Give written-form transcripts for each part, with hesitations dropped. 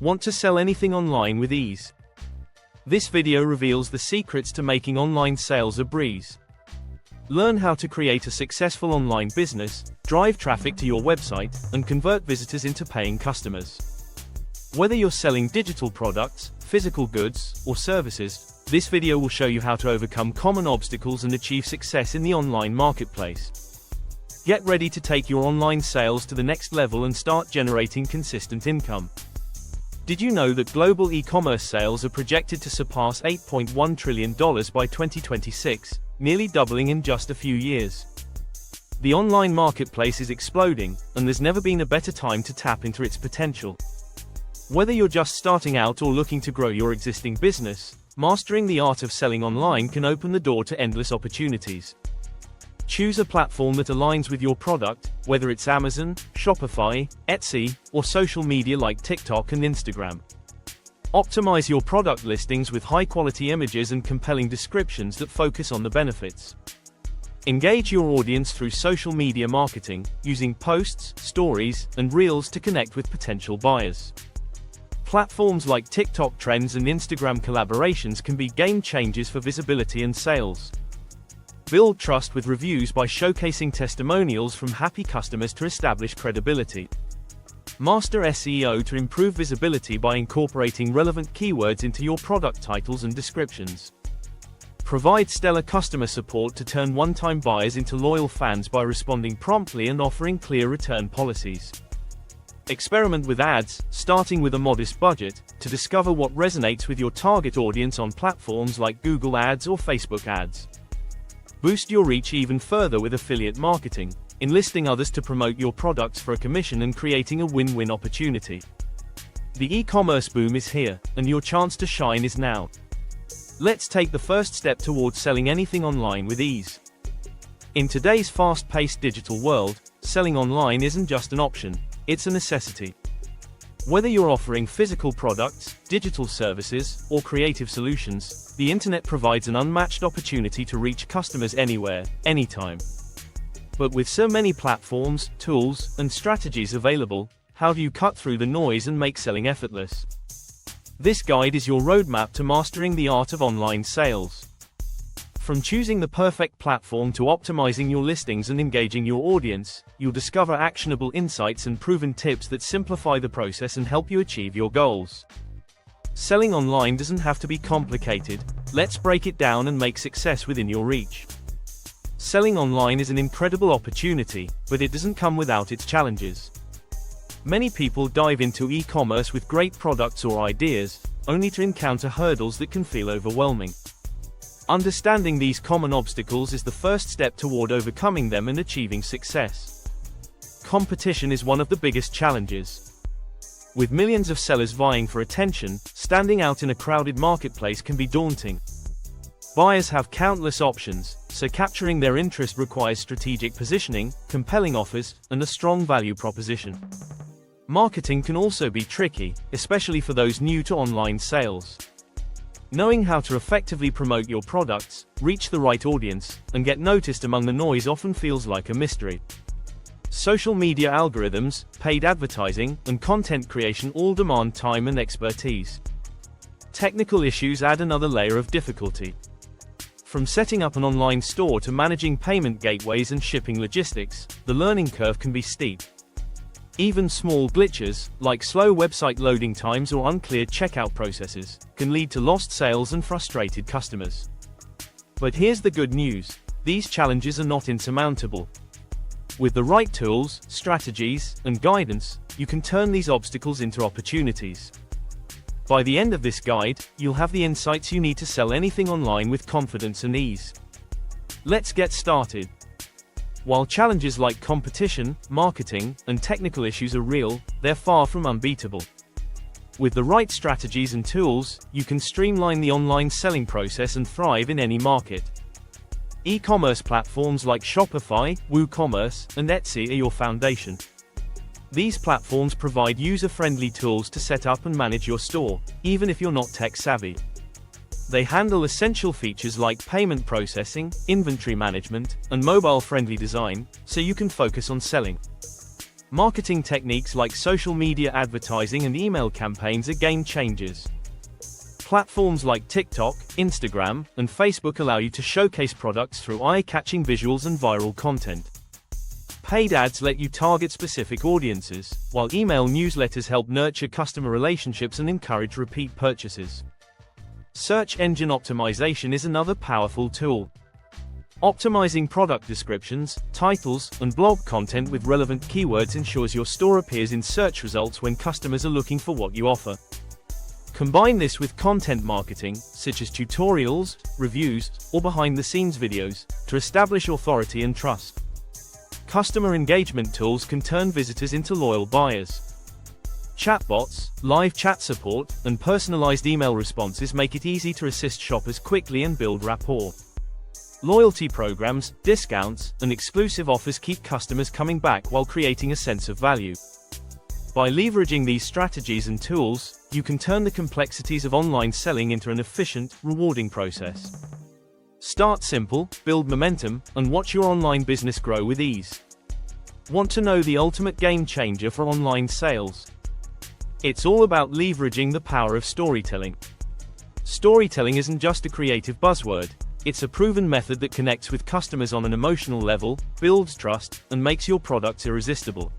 Want to sell anything online with ease? This video reveals the secrets to making online sales a breeze. Learn how to create a successful online business, drive traffic to your website, and convert visitors into paying customers. Whether you're selling digital products, physical goods, or services, this video will show you how to overcome common obstacles and achieve success in the online marketplace. Get ready to take your online sales to the next level and start generating consistent income. Did you know that global e-commerce sales are projected to surpass $8.1 trillion by 2026, nearly doubling in just a few years? The online marketplace is exploding, and there's never been a better time to tap into its potential. Whether you're just starting out or looking to grow your existing business, mastering the art of selling online can open the door to endless opportunities. Choose a platform that aligns with your product, whether it's Amazon, Shopify, Etsy, or social media like TikTok and Instagram. Optimize your product listings with high-quality images and compelling descriptions that focus on the benefits. Engage your audience through social media marketing, using posts, stories, and reels to connect with potential buyers. Platforms like TikTok Trends and Instagram collaborations can be game changers for visibility and sales. Build trust with reviews by showcasing testimonials from happy customers to establish credibility. Master SEO to improve visibility by incorporating relevant keywords into your product titles and descriptions. Provide stellar customer support to turn one-time buyers into loyal fans by responding promptly and offering clear return policies. Experiment with ads, starting with a modest budget, to discover what resonates with your target audience on platforms like Google Ads or Facebook Ads. Boost your reach even further with affiliate marketing, enlisting others to promote your products for a commission and creating a win-win opportunity. The e-commerce boom is here, and your chance to shine is now. Let's take the first step towards selling anything online with ease. In today's fast-paced digital world, selling online isn't just an option, it's a necessity. Whether you're offering physical products, digital services, or creative solutions, the internet provides an unmatched opportunity to reach customers anywhere, anytime. But with so many platforms, tools, and strategies available, how do you cut through the noise and make selling effortless? This guide is your roadmap to mastering the art of online sales. From choosing the perfect platform to optimizing your listings and engaging your audience, you'll discover actionable insights and proven tips that simplify the process and help you achieve your goals. Selling online doesn't have to be complicated. Let's break it down and make success within your reach. Selling online is an incredible opportunity, but it doesn't come without its challenges. Many people dive into e-commerce with great products or ideas, only to encounter hurdles that can feel overwhelming. Understanding these common obstacles is the first step toward overcoming them and achieving success. Competition is one of the biggest challenges. With millions of sellers vying for attention, standing out in a crowded marketplace can be daunting. Buyers have countless options, so capturing their interest requires strategic positioning, compelling offers, and a strong value proposition. Marketing can also be tricky, especially for those new to online sales. Knowing how to effectively promote your products, reach the right audience, and get noticed among the noise often feels like a mystery. Social media algorithms, paid advertising, and content creation all demand time and expertise. Technical issues add another layer of difficulty. From setting up an online store to managing payment gateways and shipping logistics, the learning curve can be steep. Even small glitches, like slow website loading times or unclear checkout processes, can lead to lost sales and frustrated customers. But here's the good news: these challenges are not insurmountable. With the right tools, strategies, and guidance, you can turn these obstacles into opportunities. By the end of this guide, you'll have the insights you need to sell anything online with confidence and ease. Let's get started. While challenges like competition, marketing, and technical issues are real, they're far from unbeatable. With the right strategies and tools, you can streamline the online selling process and thrive in any market. E-commerce platforms like Shopify, WooCommerce, and Etsy are your foundation. These platforms provide user-friendly tools to set up and manage your store, even if you're not tech-savvy. They handle essential features like payment processing, inventory management, and mobile-friendly design, so you can focus on selling. Marketing techniques like social media advertising and email campaigns are game changers. Platforms like TikTok, Instagram, and Facebook allow you to showcase products through eye-catching visuals and viral content. Paid ads let you target specific audiences, while email newsletters help nurture customer relationships and encourage repeat purchases. Search engine optimization is another powerful tool. Optimizing product descriptions, titles, and blog content with relevant keywords ensures your store appears in search results when customers are looking for what you offer. Combine this with content marketing, such as tutorials, reviews, or behind-the-scenes videos, to establish authority and trust. Customer engagement tools can turn visitors into loyal buyers. Chatbots, live chat support, and personalized email responses make it easy to assist shoppers quickly and build rapport. Loyalty programs, discounts, and exclusive offers keep customers coming back while creating a sense of value. By leveraging these strategies and tools, you can turn the complexities of online selling into an efficient, rewarding process. Start simple, build momentum, and watch your online business grow with ease. Want to know the ultimate game changer for online sales? It's all about leveraging the power of storytelling. Storytelling isn't just a creative buzzword, it's a proven method that connects with customers on an emotional level, builds trust, and makes your products irresistible.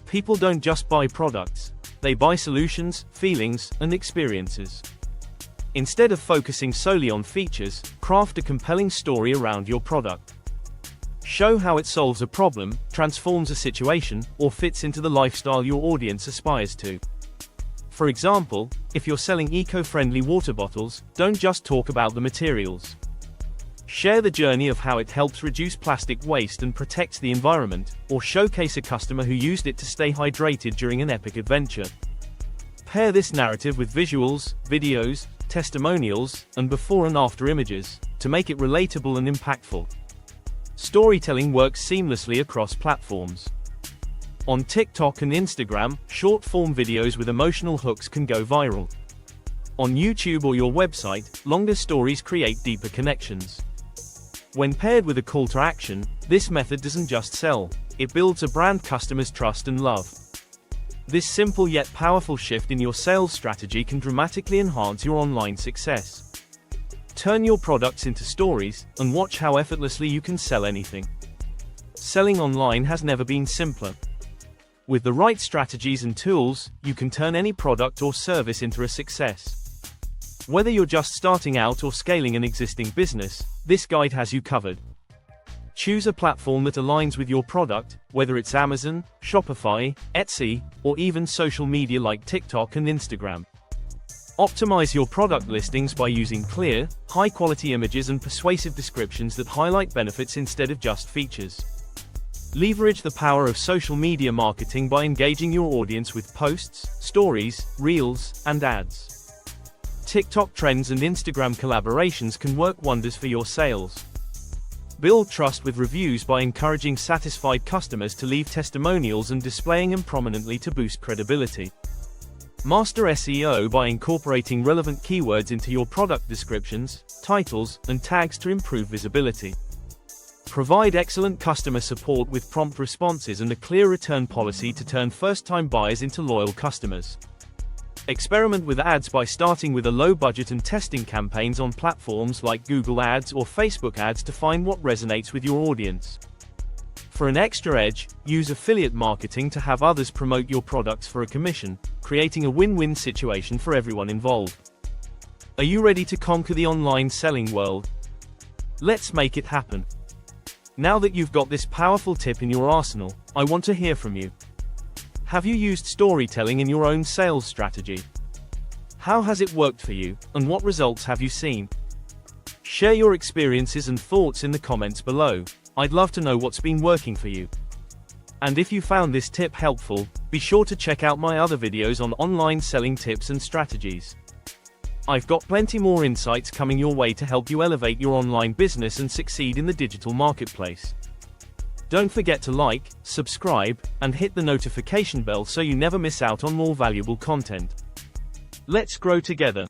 People don't just buy products, they buy solutions, feelings, and experiences. Instead of focusing solely on features, craft a compelling story around your product. Show how it solves a problem, transforms a situation, or fits into the lifestyle your audience aspires to. For example, if you're selling eco-friendly water bottles, don't just talk about the materials. Share the journey of how it helps reduce plastic waste and protects the environment, or showcase a customer who used it to stay hydrated during an epic adventure. Pair this narrative with visuals, videos, testimonials, and before and after images, to make it relatable and impactful. Storytelling works seamlessly across platforms. On TikTok and Instagram, short-form videos with emotional hooks can go viral. On YouTube or your website, longer stories create deeper connections. When paired with a call to action, this method doesn't just sell, it builds a brand customers trust and love. This simple yet powerful shift in your sales strategy can dramatically enhance your online success. Turn your products into stories, and watch how effortlessly you can sell anything. Selling online has never been simpler. With the right strategies and tools, you can turn any product or service into a success. Whether you're just starting out or scaling an existing business, this guide has you covered. Choose a platform that aligns with your product, whether it's Amazon, Shopify, Etsy, or even social media like TikTok and Instagram. Optimize your product listings by using clear, high-quality images and persuasive descriptions that highlight benefits instead of just features. Leverage the power of social media marketing by engaging your audience with posts, stories, reels, and ads. TikTok trends and Instagram collaborations can work wonders for your sales. Build trust with reviews by encouraging satisfied customers to leave testimonials and displaying them prominently to boost credibility. Master SEO by incorporating relevant keywords into your product descriptions, titles, and tags to improve visibility. Provide excellent customer support with prompt responses and a clear return policy to turn first-time buyers into loyal customers. Experiment with ads by starting with a low budget and testing campaigns on platforms like Google Ads or Facebook Ads to find what resonates with your audience. For an extra edge, use affiliate marketing to have others promote your products for a commission, creating a win-win situation for everyone involved. Are you ready to conquer the online selling world? Let's make it happen. Now that you've got this powerful tip in your arsenal, I want to hear from you. Have you used storytelling in your own sales strategy? How has it worked for you, and what results have you seen? Share your experiences and thoughts in the comments below. I'd love to know what's been working for you. And if you found this tip helpful, be sure to check out my other videos on online selling tips and strategies. I've got plenty more insights coming your way to help you elevate your online business and succeed in the digital marketplace. Don't forget to like, subscribe, and hit the notification bell so you never miss out on more valuable content. Let's grow together.